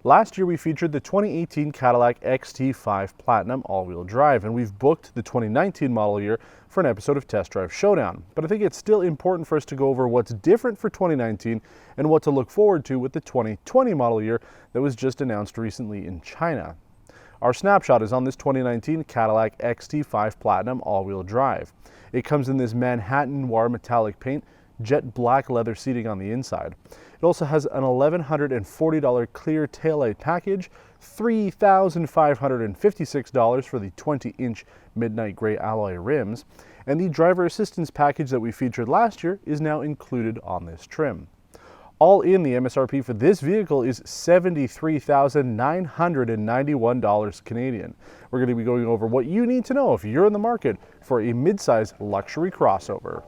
Last year we featured the 2018 Cadillac XT5 Platinum all-wheel drive, and we've booked the 2019 model year for an episode of Test Drive Showdown. But I think it's still important for us to go over what's different for 2019 and what to look forward to with the 2020 model year that was just announced recently in China. Our snapshot is on this 2019 Cadillac XT5 Platinum all-wheel drive. It comes in this Manhattan Noir metallic paint, jet black leather seating on the inside. It also has an $1,140 clear taillight package, $3,556 for the 20-inch midnight gray alloy rims, and the driver assistance package that we featured last year is now included on this trim. All in, the MSRP for this vehicle is $73,991 Canadian. We're going to be going over what you need to know if you're in the market for a midsize luxury crossover.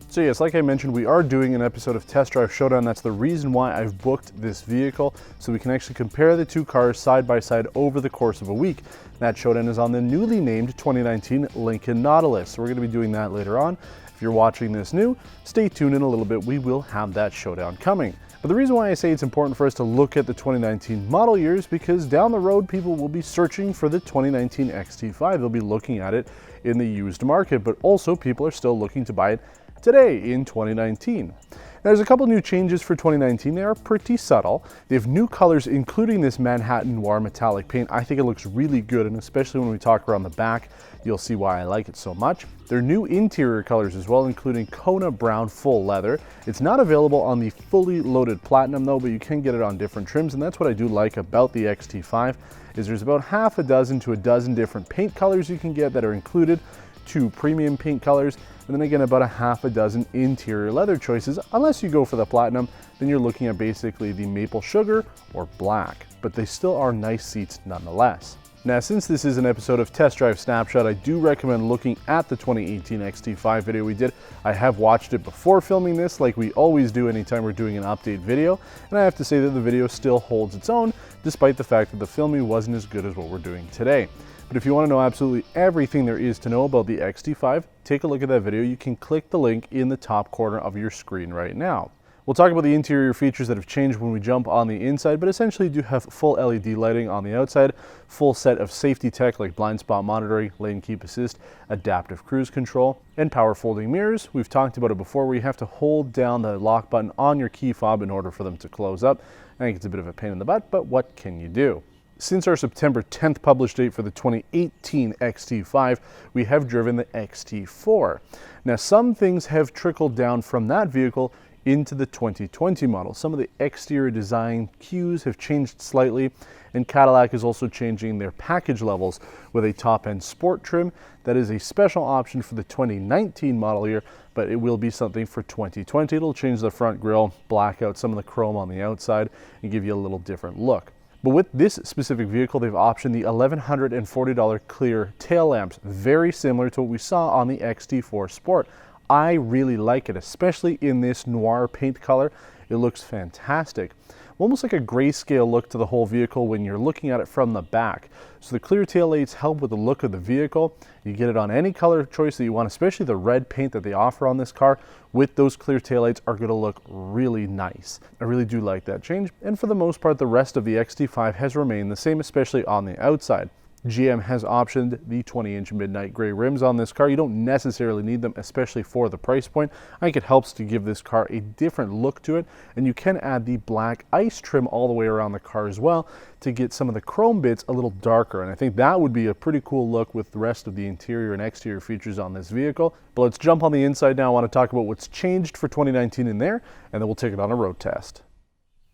So yes, like I mentioned, we are doing an episode of Test Drive Showdown. That's the reason why I've booked this vehicle, so we can actually compare the two cars side by side over the course of a week. That showdown is on the newly named 2019 Lincoln Nautilus. So we're going to be doing that later on. If you're watching this new, stay tuned in a little bit. We will have that showdown coming. But the reason why I say it's important for us to look at the 2019 model year is because down the road, people will be searching for the 2019 XT5. They'll be looking at it in the used market, but also people are still looking to buy it today in 2019. Now, there's a couple new changes for 2019. They are pretty subtle. They have new colors, including this Manhattan Noir metallic paint. I think it looks really good, and especially when we talk around the back, you'll see why I like it so much. There are new interior colors as well, including Kona Brown full leather. It's not available on the fully loaded Platinum though, but you can get it on different trims, and that's what I do like about the XT5, is there's about half a dozen to a dozen different paint colors you can get that are included, 2 premium paint colors, and then again about a half a dozen interior leather choices. Unless you go for the Platinum, then you're looking at basically the maple sugar or black, but they still are nice seats nonetheless. Now, since this is an episode of Test Drive Snapshot, I do recommend looking at the 2018 XT5 video we did. I have watched it before filming this, like we always do anytime we're doing an update video, and I have to say that the video still holds its own, despite the fact that the filming wasn't as good as what we're doing today. But if you want to know absolutely everything there is to know about the XT5, take a look at that video. You can click the link in the top corner of your screen right now. We'll talk about the interior features that have changed when we jump on the inside, but essentially you do have full LED lighting on the outside, full set of safety tech like blind spot monitoring, lane keep assist, adaptive cruise control, and power folding mirrors. We've talked about it before, where you have to hold down the lock button on your key fob in order for them to close up. I think it's a bit of a pain in the butt, but what can you do? Since our September 10th published date for the 2018 XT5, we have driven the XT4. Now, some things have trickled down from that vehicle into the 2020 model. Some of the exterior design cues have changed slightly, and Cadillac is also changing their package levels with a top-end sport trim. That is a special option for the 2019 model year, but it will be something for 2020. It'll change the front grille, black out some of the chrome on the outside, and give you a little different look. But with this specific vehicle, they've optioned the $1,140 clear tail lamps, very similar to what we saw on the XT4 Sport. I really like it, especially in this noir paint color. It looks fantastic. Almost like a grayscale look to the whole vehicle when you're looking at it from the back. So the clear taillights help with the look of the vehicle. You get it on any color choice that you want, especially the red paint that they offer on this car with those clear taillights are going to look really nice. I really do like that change. And for the most part, the rest of the XT5 has remained the same, especially on the outside. GM has optioned the 20-inch midnight gray rims on this car. You don't necessarily need them, especially for the price point. I think it helps to give this car a different look to it, and you can add the black ice trim all the way around the car as well to get some of the chrome bits a little darker, and I think that would be a pretty cool look with the rest of the interior and exterior features on this vehicle. But let's jump on the inside now. I want to talk about what's changed for 2019 in there, and then we'll take it on a road test.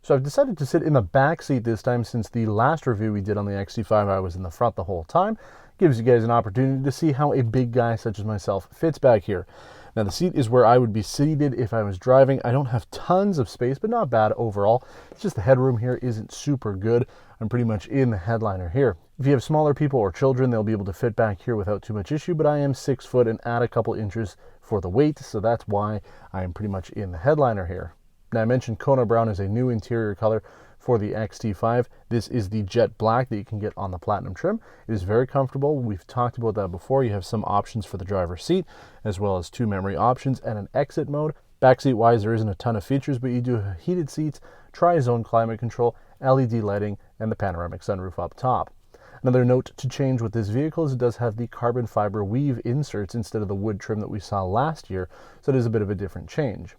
So I've decided to sit in the back seat this time, since the last review we did on the XT5 I was in the front the whole time. Gives you guys an opportunity to see how a big guy such as myself fits back here. Now the seat is where I would be seated if I was driving. I don't have tons of space, but not bad overall. It's just the headroom here isn't super good. I'm pretty much in the headliner here. If you have smaller people or children, they'll be able to fit back here without too much issue, but I am 6 foot and add a couple inches for the weight, so that's why I am pretty much in the headliner here. Now, I mentioned Kona Brown is a new interior color for the XT5. This is the jet black that you can get on the Platinum trim. It is very comfortable. We've talked about that before. You have some options for the driver's seat, as well as 2 memory options and an exit mode. Backseat wise, there isn't a ton of features, but you do have heated seats, tri-zone climate control, LED lighting, and the panoramic sunroof up top. Another note to change with this vehicle is it does have the carbon fiber weave inserts instead of the wood trim that we saw last year, so it is a bit of a different change.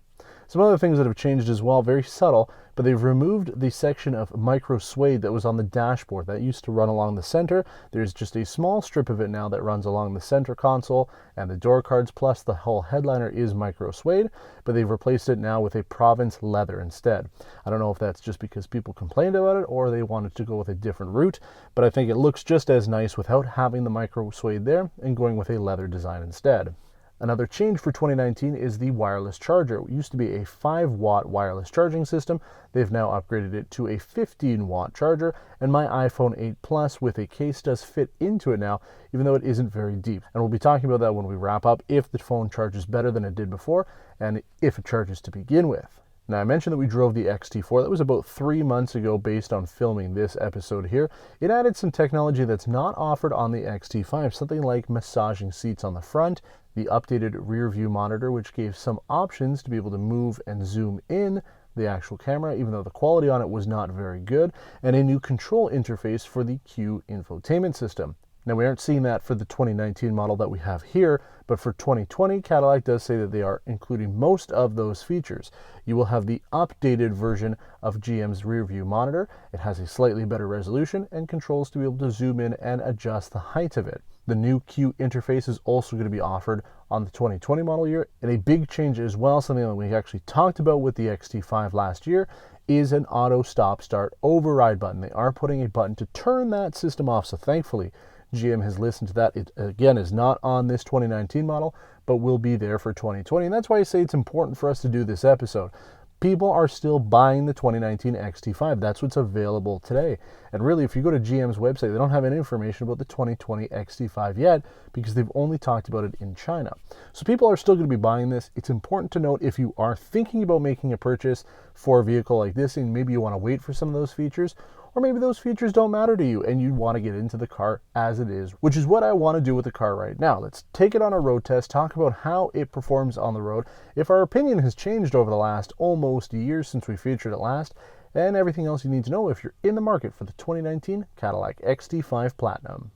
Some other things that have changed as well, very subtle, but they've removed the section of Microsuede that was on the dashboard. That used to run along the center. There's just a small strip of it now that runs along the center console and the door cards, plus the whole headliner is Microsuede, but they've replaced it now with a Provence leather instead. I don't know if that's just because people complained about it or they wanted to go with a different route, but I think it looks just as nice without having the Microsuede there and going with a leather design instead. Another change for 2019 is the wireless charger. It used to be a 5-watt wireless charging system. They've now upgraded it to a 15-watt charger, and my iPhone 8 Plus with a case does fit into it now, even though it isn't very deep. And we'll be talking about that when we wrap up, if the phone charges better than it did before, and if it charges to begin with. Now, I mentioned that we drove the XT4. That was about 3 months ago based on filming this episode here. It added some technology that's not offered on the XT5, something like massaging seats on the front, the updated rear view monitor, which gave some options to be able to move and zoom in the actual camera, even though the quality on it was not very good, and a new control interface for the Q infotainment system. Now, we aren't seeing that for the 2019 model that we have here, but for 2020, Cadillac does say that they are including most of those features. You will have the updated version of GM's rear view monitor. It has a slightly better resolution and controls to be able to zoom in and adjust the height of it. The new Q interface is also going to be offered on the 2020 model year. And a big change as well, something that we actually talked about with the XT5 last year, is an auto stop start override button. They are putting a button to turn that system off, so thankfully GM has listened to that. It, again, is not on this 2019 model, but will be there for 2020. And that's why I say it's important for us to do this episode. People are still buying the 2019 XT5. That's what's available today. And really, if you go to GM's website, they don't have any information about the 2020 XT5 yet because they've only talked about it in China. So people are still going to be buying this. It's important to note if you are thinking about making a purchase for a vehicle like this and maybe you want to wait for some of those features, or maybe those features don't matter to you and you want to get into the car as it is, which is what I want to do with the car right now. Let's take it on a road test, talk about how it performs on the road, if our opinion has changed over the last almost year since we featured it last, and everything else you need to know if you're in the market for the 2019 Cadillac XT5 Platinum.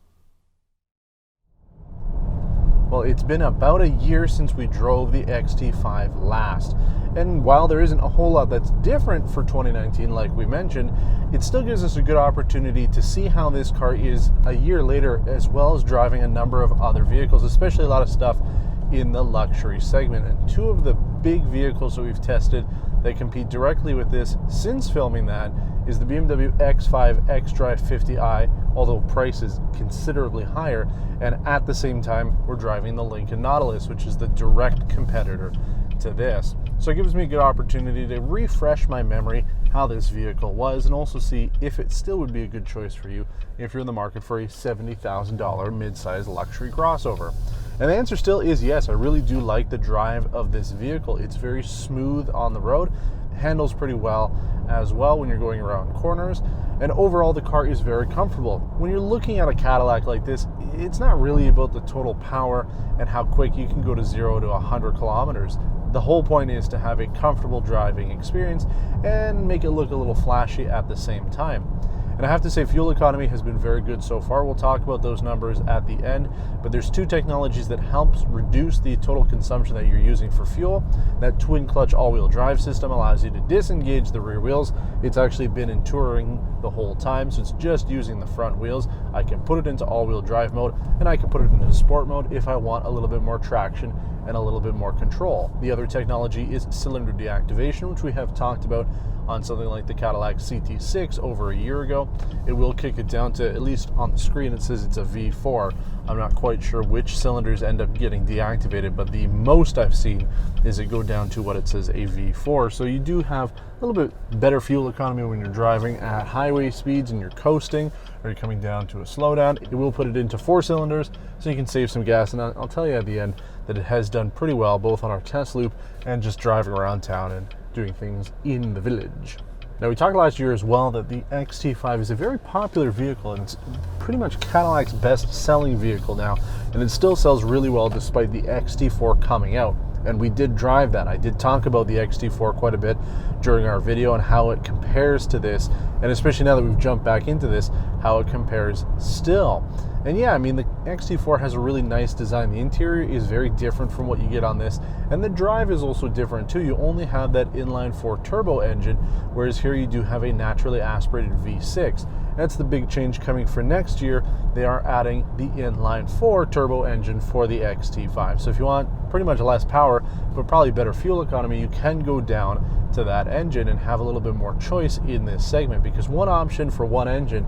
Well, it's been about a year since we drove the XT5 last. And while there isn't a whole lot that's different for 2019, like we mentioned, it still gives us a good opportunity to see how this car is a year later, as well as driving a number of other vehicles, especially a lot of stuff in the luxury segment. And 2 of the big vehicles that we've tested that compete directly with this since filming that is the BMW X5 xDrive 50i, although price is considerably higher, and at the same time we're driving the Lincoln Nautilus, which is the direct competitor to this. So it gives me a good opportunity to refresh my memory how this vehicle was and also see if it still would be a good choice for you if you're in the market for a $70,000 mid-size luxury crossover. And the answer still is yes. I really do like the drive of this vehicle. It's very smooth on the road, handles pretty well as well when you're going around corners, and overall the car is very comfortable. When you're looking at a Cadillac like this, it's not really about the total power and how quick you can go to 0 to 100 kilometers. The whole point is to have a comfortable driving experience and make it look a little flashy at the same time. And I have to say, fuel economy has been very good so far. We'll talk about those numbers at the end, but there's 2 technologies that helps reduce the total consumption that you're using for fuel. That twin clutch all-wheel drive system allows you to disengage the rear wheels. It's actually been in touring the whole time, so it's just using the front wheels. I can put it into all-wheel drive mode, and I can put it into sport mode if I want a little bit more traction and a little bit more control. The other technology is cylinder deactivation, which we have talked about on something like the Cadillac CT6 over a year ago. It will kick it down to, at least on the screen, it says it's a V4. I'm not quite sure which cylinders end up getting deactivated, but the most I've seen is it go down to what it says a V4. So you do have a little bit better fuel economy when you're driving at highway speeds and you're coasting or you're coming down to a slowdown. It will put it into 4 cylinders so you can save some gas. And I'll tell you at the end, that it has done pretty well both on our test loop and just driving around town and doing things in the village. Now, we talked last year as well that the XT5 is a very popular vehicle, and it's pretty much Cadillac's best-selling vehicle now, and it still sells really well despite the XT4 coming out. And we did drive that. I did talk about the XT4 quite a bit during our video and how it compares to this, and especially now that we've jumped back into this, how it compares still. And yeah, I mean, the XT4 has a really nice design. The interior is very different from what you get on this, and the drive is also different too. You only have that inline-4 turbo engine, whereas here you do have a naturally aspirated V6. That's the big change coming for next year. They are adding the inline-4 turbo engine for the XT5. So if you want pretty much less power, but probably better fuel economy, you can go down to that engine and have a little bit more choice in this segment, because one option for one engine,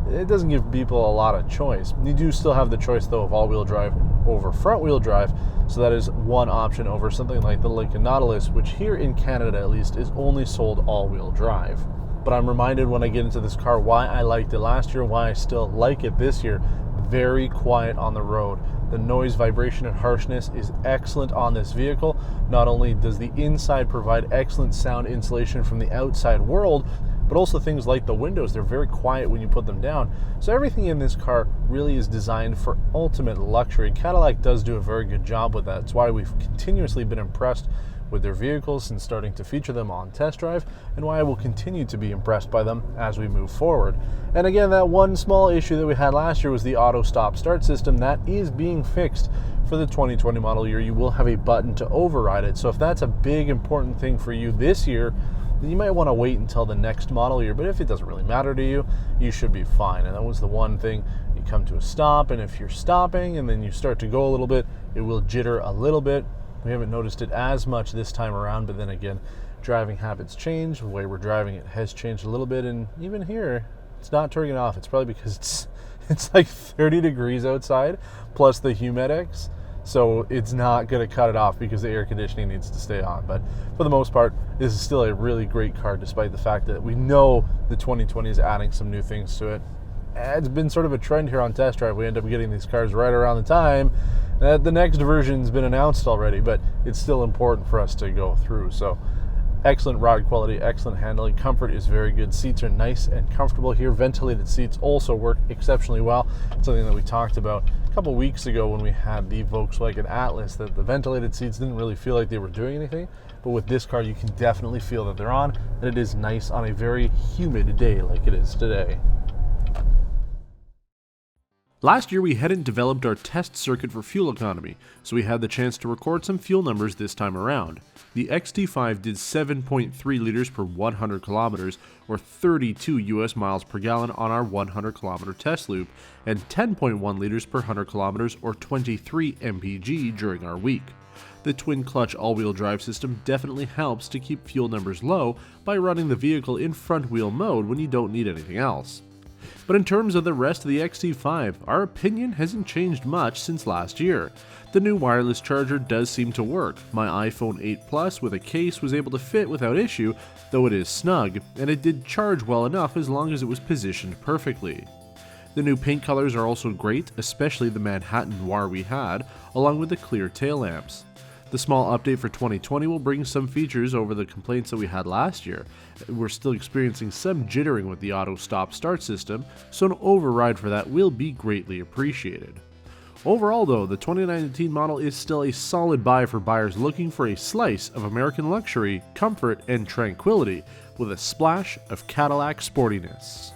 it doesn't give people a lot of choice. You do still have the choice though of all-wheel drive over front-wheel drive, so that is one option over something like the Lincoln Nautilus, which here in Canada at least is only sold all-wheel drive. But I'm reminded when I get into this car why I liked it last year, why I still like it this year. Very quiet on the road. The noise, vibration, and harshness is excellent on this vehicle. Not only does the inside provide excellent sound insulation from the outside world, but also things like the windows. They're very quiet when you put them down. So everything in this car really is designed for ultimate luxury. Cadillac does do a very good job with that. That's why we've continuously been impressed with their vehicles since starting to feature them on test drive, and why I will continue to be impressed by them as we move forward. And again, that one small issue that we had last year was the auto stop start system. That is being fixed for the 2020 model year. You will have a button to override it. So if that's a big important thing for you this year, then you might want to wait until the next model year. But if it doesn't really matter to you, you should be fine. And that was the one thing. You come to a stop, and if you're stopping and then you start to go a little bit, it will jitter a little bit. We haven't noticed it as much this time around, but then again, driving habits change. The way we're driving it has changed a little bit, and even here, it's not turning off. It's probably because it's like 30 degrees outside, plus the Humidex, so it's not going to cut it off because the air conditioning needs to stay on. But for the most part, this is still a really great car, despite the fact that we know the 2020 is adding some new things to it. It's been sort of a trend here on test drive. We end up getting these cars right around the time that the next version's been announced already, but it's still important for us to go through. So excellent ride quality, excellent handling, comfort is very good. Seats are nice and comfortable here. Ventilated seats also work exceptionally well. It's something that we talked about a couple weeks ago when we had the Volkswagen Atlas, that the ventilated seats didn't really feel like they were doing anything, but with this car you can definitely feel that they're on, and it is nice on a very humid day like it is today. Last year we hadn't developed our test circuit for fuel economy, so we had the chance to record some fuel numbers this time around. The XT5 did 7.3 liters per 100 kilometers, or 32 US miles per gallon on our 100 kilometer test loop, and 10.1 liters per 100 kilometers, or 23 mpg during our week. The twin clutch all-wheel drive system definitely helps to keep fuel numbers low by running the vehicle in front wheel mode when you don't need anything else. But in terms of the rest of the XT5, our opinion hasn't changed much since last year. The new wireless charger does seem to work. My iPhone 8 Plus with a case was able to fit without issue, though it is snug, and it did charge well enough as long as it was positioned perfectly. The new paint colors are also great, especially the Manhattan Noir we had, along with the clear tail lamps. The small update for 2020 will bring some features over the complaints that we had last year. We're still experiencing some jittering with the auto stop start system, so an override for that will be greatly appreciated. Overall though, the 2019 model is still a solid buy for buyers looking for a slice of American luxury, comfort, and tranquility with a splash of Cadillac sportiness.